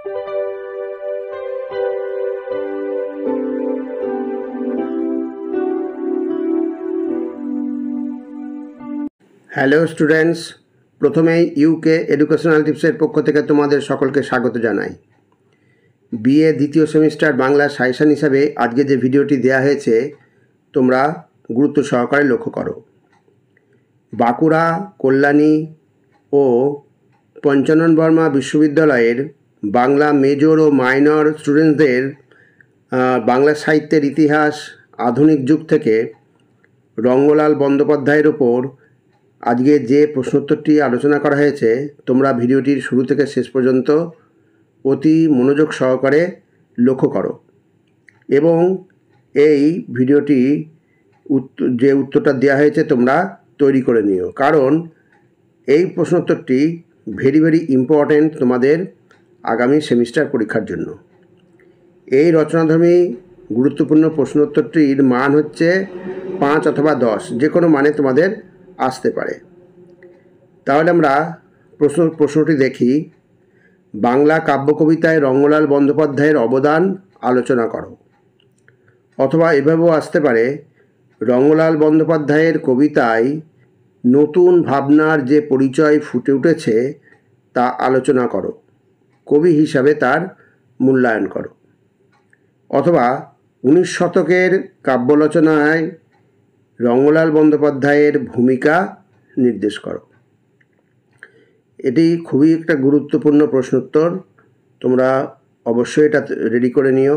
Hello students, প্রথমেই UK educational টিপসের পক্ষ থেকে তোমাদের সকলকে স্বাগত জানাই। বিএ দ্বিতীয় সেমিস্টার বাংলা সাজেশন হিসাবে আজকে যে ভিডিওটি দেওয়া হয়েছে তোমরা গুরুত্ব সহকারে লক্ষ্য করো। বাঁকুড়া, কল্যাণী ও পঞ্চানন বর্মা বিশ্ববিদ্যালয়ের বাংলা মেজর ও মাইনর স্টুডেন্টসদের বাংলা সাহিত্যের ইতিহাস আধুনিক যুগ থেকে রঙ্গলাল বন্দ্যোপাধ্যায়ের ওপর আজকে যে প্রশ্নোত্তরটি আলোচনা করা হয়েছে তোমরা ভিডিওটির শুরু থেকে শেষ পর্যন্ত অতি মনোযোগ সহকারে লক্ষ্য করো এবং এই ভিডিওটি যে উত্তরটা দেওয়া হয়েছে তোমরা তৈরি করে নিও, কারণ এই প্রশ্নোত্তরটি ভেরি ইম্পর্ট্যান্ট তোমাদের আগামী সেমিস্টার পরীক্ষার জন্য। এই রচনাধর্মী গুরুত্বপূর্ণ প্রশ্নোত্তরটির মান হচ্ছে 5 অথবা 10, যে কোনো মানে তোমাদের আসতে পারে। তাহলে আমরা প্রশ্নটি দেখি। বাংলা কাব্য কবিতায় রঙ্গলাল বন্দ্যোপাধ্যায়ের অবদান আলোচনা করো। অথবা এভাবেও আসতে পারে, রঙ্গলাল বন্দ্যোপাধ্যায়ের কবিতায় নতুন ভাবনার যে পরিচয় ফুটে উঠেছে তা আলোচনা করো, কবি হিসাবে তার মূল্যায়ন করো। অথবা 19 শতকের কাব্যরচনায় রঙ্গলাল বন্দ্যোপাধ্যায়ের ভূমিকা নির্দেশ করো। এটি খুবই একটা গুরুত্বপূর্ণ প্রশ্নোত্তর, তোমরা অবশ্যই এটা রেডি করে নিও।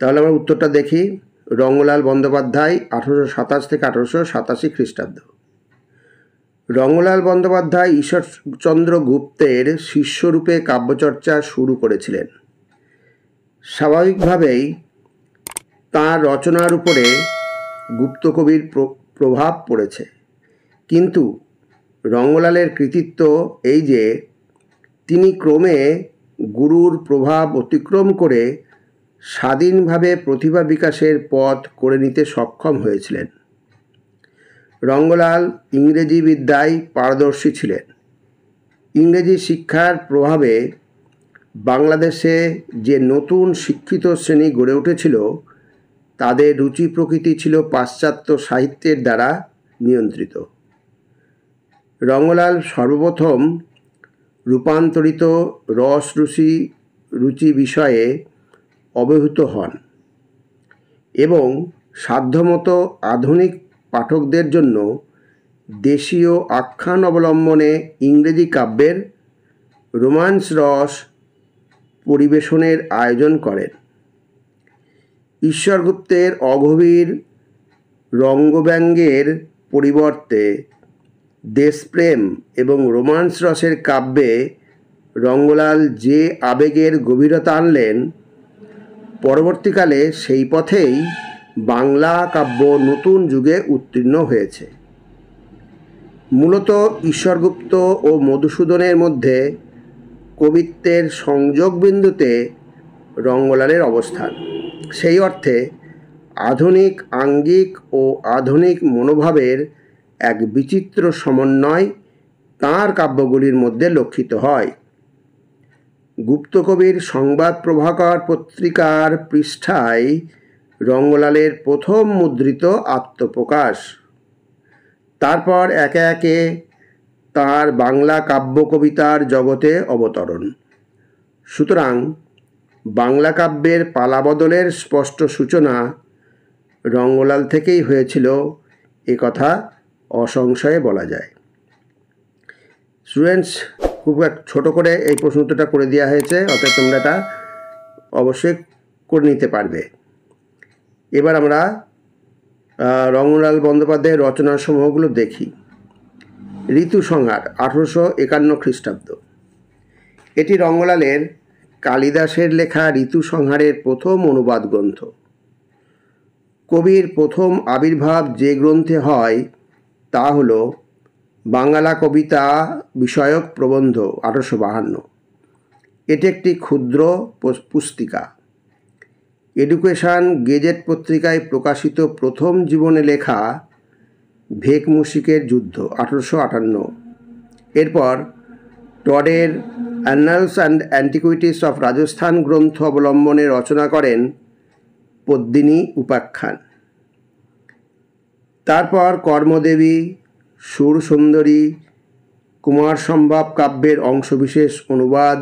তাহলে আমরা উত্তরটা দেখি। রঙ্গলাল বন্দ্যোপাধ্যায় 1827 থেকে 1887 খ্রিস্টাব্দ। রঙ্গলাল বন্দ্যোপাধ্যায় ঈশ্বরচন্দ্র গুপ্তের শিষ্যরূপে কাব্যচর্চা শুরু করেছিলেন। স্বাভাবিকভাবেই তাঁর রচনার উপরে গুপ্ত কবির প্রভাব পড়েছে, কিন্তু রঙ্গলালের কৃতিত্ব এই যে তিনি ক্রমে গুরুর প্রভাব অতিক্রম করে স্বাধীনভাবে প্রতিভা বিকাশের পথ করে নিতে সক্ষম হয়েছিলেন। রঙ্গলাল ইংরেজি বিদ্যায় পারদর্শী ছিলেন। ইংরেজি শিক্ষার প্রভাবে বাংলাদেশে যে নতুন শিক্ষিত শ্রেণী গড়ে উঠেছিল তাদের রুচি প্রকৃতি ছিল পাশ্চাত্য সাহিত্যের দ্বারা নিয়ন্ত্রিত। রঙ্গলাল সর্বপ্রথম রূপান্তরিত রুচি বিষয়ে অবহিত হন এবং সাধ্যমতো আধুনিক পাঠকদের জন্য দেশীয় আখ্যান অবলম্বনে ইংরেজি কাব্যের রোমান্স রস পরিবেশনের আয়োজন করেন। ঈশ্বরগুপ্তের অগভীর রঙ্গব্যঙ্গের পরিবর্তে দেশপ্রেম এবং রোমান্স রসের কাব্যে রঙ্গলাল যে আবেগের গভীরতা আনলেন, পরবর্তীকালে সেই পথেই বাংলা কাব্য নতুন যুগে উত্তীর্ণ হয়েছে। মূলত ঈশ্বরগুপ্ত ও মধুসূদনের মধ্যে কবিত্বের সংযোগবিন্দুতে রঙ্গলালের অবস্থান। সেই অর্থে আধুনিক আঙ্গিক ও আধুনিক মনোভাবের এক বিচিত্র সমন্বয় তাঁর কাব্যগুলির মধ্যে লক্ষিত হয়। গুপ্তকবির সংবাদ প্রভাকর পত্রিকার পৃষ্ঠায় রঙ্গলালের প্রথম মুদ্রিত আত্মপ্রকাশ, তারপর একে একে তাঁর বাংলা কাব্য কবিতার জগতে অবতরণ। সুতরাং বাংলা কাব্যের পালাবদলের স্পষ্ট সূচনা রঙ্গলাল থেকেই হয়েছিল, এ কথা অসংশয়ে বলা যায়। স্টুডেন্টস, খুব ছোট করে এই প্রশ্নটা করে দেওয়া হয়েছে, অর্থাৎ তোমরা এটা অবশ্যই করে নিতে পারবে। এবার আমরা রঙ্গলাল বন্দ্যোপাধ্যায়ের রচনাসমূহগুলো দেখি। ঋতু সংহার 1851 খ্রিস্টাব্দ। এটি রঙ্গলালের কালিদাসের লেখা ঋতু সংহারের প্রথম অনুবাদ গ্রন্থ। কবির প্রথম আবির্ভাব যে গ্রন্থে হয় তা হল বাংলা কবিতা বিষয়ক প্রবন্ধ 1852। এটি একটি ক্ষুদ্র পুস্তিকা। এডুকেশন গেজেট পত্রিকায় প্রকাশিত প্রথম জীবনে লেখা ভেক মুশিকের যুদ্ধ 1858। এরপর টডের annals and antiquities of Rajasthan গ্রন্থ অবলম্বনে রচনা করেন পদ্মিনী উপাখ্যান। তারপর কর্মদেবী, সুরসুন্দরী, কুমার সম্ভব কাব্যের অংশবিশেষ অনুবাদ,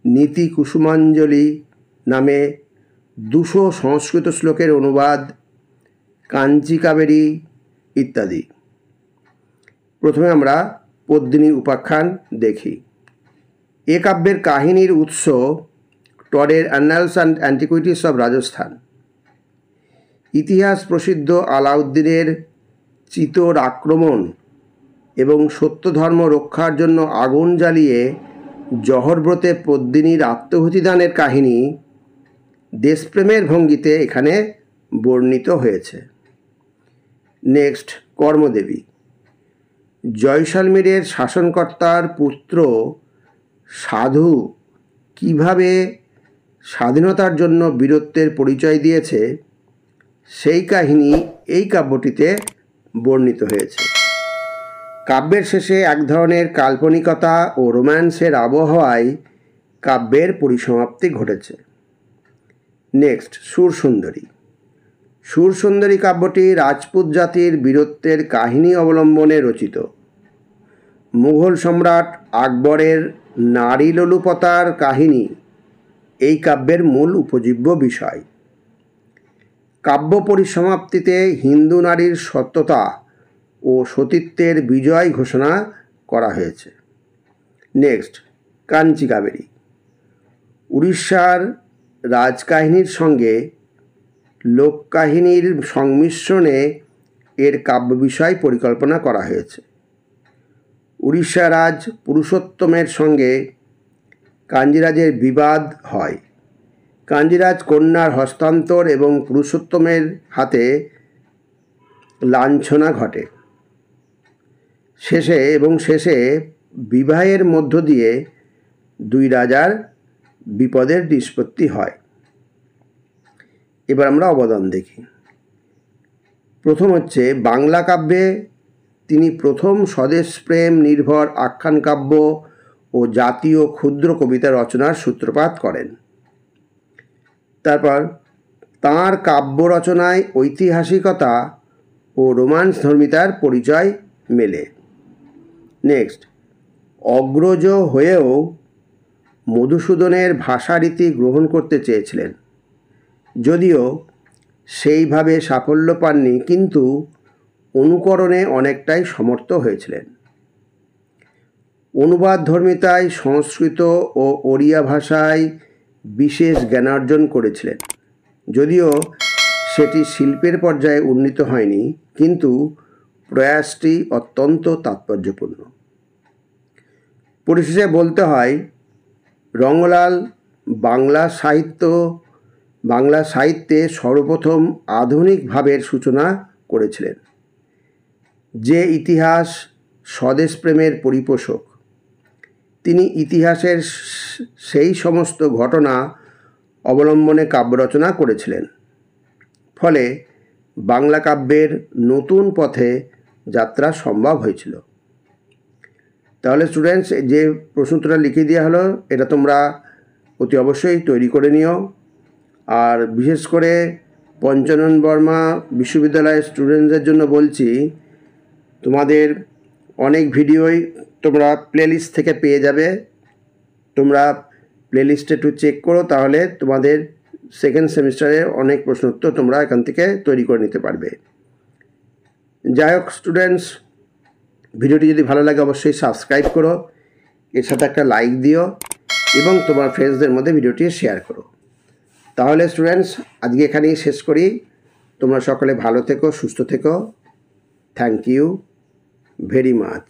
নীতি কুসুমাঞ্জলি নামে 200 সংস্কৃত শ্লোকের অনুবাদ, কাঞ্চি কাবেরী ইত্যাদি। প্রথমে আমরা পদ্মিনী উপাখ্যান দেখি। এ কাব্যের কাহিনীর উৎস টডের annals and antiquities of Rajasthan. ইতিহাস প্রসিদ্ধ আলাউদ্দিনের চিতোর আক্রমণ এবং সত্যধর্ম রক্ষার জন্য আগুন জ্বালিয়ে জহরব্রতে পদ্মিনীর আত্মহুতিদানের কাহিনী দেশপ্রেমের ভঙ্গিতে এখানে বর্ণিত হয়েছে। নেক্সট, কর্মদেবী। জয়সলমীরের শাসনকর্তার পুত্র সাধু কিভাবে স্বাধীনতার জন্য বীরত্বের পরিচয় দিয়েছে সেই কাহিনী এই কাব্যটিতে বর্ণিত হয়েছে। কাব্যের শেষে এক ধরনের কাল্পনিকতা ও রোম্যান্সের আবহাওয়ায় কাব্যের পরিসমাপ্তি ঘটেছে। নেক্সট, সুরসুন্দরী। সুরসুন্দরী কাব্যটি রাজপুত জাতির বীরত্বের কাহিনী অবলম্বনে রচিত। মুঘল সম্রাট আকবরের নারী লোলুপতার কাহিনী এই কাব্যের মূল উপজীব্য বিষয়। কাব্য পরিসমাপ্তিতে হিন্দু নারীর সত্যতা ও সতীত্বের বিজয় ঘোষণা করা হয়েছে। নেক্সট, কাঞ্চি কাবেরী। উড়িষ্যার রাজকাহিনীর সঙ্গে লোককাহিনীর সংমিশ্রণে এর কাব্য বিষয় পরিকল্পনা করা হয়েছে। উড়িষ্যা রাজ পুরুষোত্তমের সঙ্গে কাঞ্জিরাজের বিবাদ হয়। কাঞ্জিরাজ কন্যার হস্তান্তর এবং পুরুষোত্তমের হাতে লাঞ্ছনা ঘটে। শেষে বিবাহের মধ্য দিয়ে দুই রাজার বিপদের নিষ্পত্তি হয়। এবার আমরা অবদান দেখি। প্রথম হচ্ছে, বাংলা কাব্যে তিনি প্রথম স্বদেশপ্রেম নির্ভর আখ্যান কাব্য ও জাতীয় ক্ষুদ্র কবিতা রচনার সূত্রপাত করেন। তারপর তাঁর কাব্য রচনায় ঐতিহাসিকতা ও রোমান্স ধর্মিতার পরিচয় মেলে। নেক্সট, অগ্রজ হয়েও মধুসূদনের ভাষারীতি গ্রহণ করতে চেয়েছিলেন, যদিও সেইভাবে সাফল্য পাননি, কিন্তু অনুকরণে অনেকটাই সমর্থ হয়েছিলেন। অনুবাদ ধর্মিতায় সংস্কৃত ও ওড়িয়া ভাষায় বিশেষ জ্ঞানার্জন করেছিলেন, যদিও সেটি শিল্পের পর্যায়ে উন্নীত হয়নি, কিন্তু প্রয়াসটি অত্যন্ত তাৎপর্যপূর্ণ। পরিশেষে বলতে হয়, রঙ্গলাল বাংলা সাহিত্যে সর্বপ্রথম আধুনিক ভাবের সূচনা করেছিলেন, যে ইতিহাস স্বদেশপ্রেমের পরিপোষক। তিনি ইতিহাসের সেই সমস্ত ঘটনা অবলম্বনে কাব্য রচনা করেছিলেন, ফলে বাংলা কাব্যের নতুন পথে যাত্রা সম্ভব হয়েছিল। তাহলে স্টুডেন্টস, যে প্রশ্নোত্তরটা লিখে দেওয়া হলো এটা তোমরা অতি অবশ্যই তৈরি করে নিও। আর বিশেষ করে পঞ্চানন বর্মা বিশ্ববিদ্যালয়ের স্টুডেন্টদের জন্য বলছি, তোমাদের অনেক ভিডিওই তোমরা প্লেলিস্ট থেকে পেয়ে যাবে। তোমরা প্লেলিস্টে একটু চেক করো, তাহলে তোমাদের সেকেন্ড সেমিস্টারের অনেক প্রশ্নোত্তর তোমরা এখান থেকে তৈরি করে নিতে পারবে। যাই হোক স্টুডেন্টস, ভিডিওটি যদি ভালো লাগে অবশ্যই সাবস্ক্রাইব করো, এর সাথে একটা লাইক দিও এবং তোমার ফ্রেন্ডসদের মধ্যে ভিডিওটি শেয়ার করো। তাহলে স্টুডেন্টস, আজকে এখানেই শেষ করি। তোমরা সকলে ভালো থেকো, সুস্থ থেকো। Thank you very much.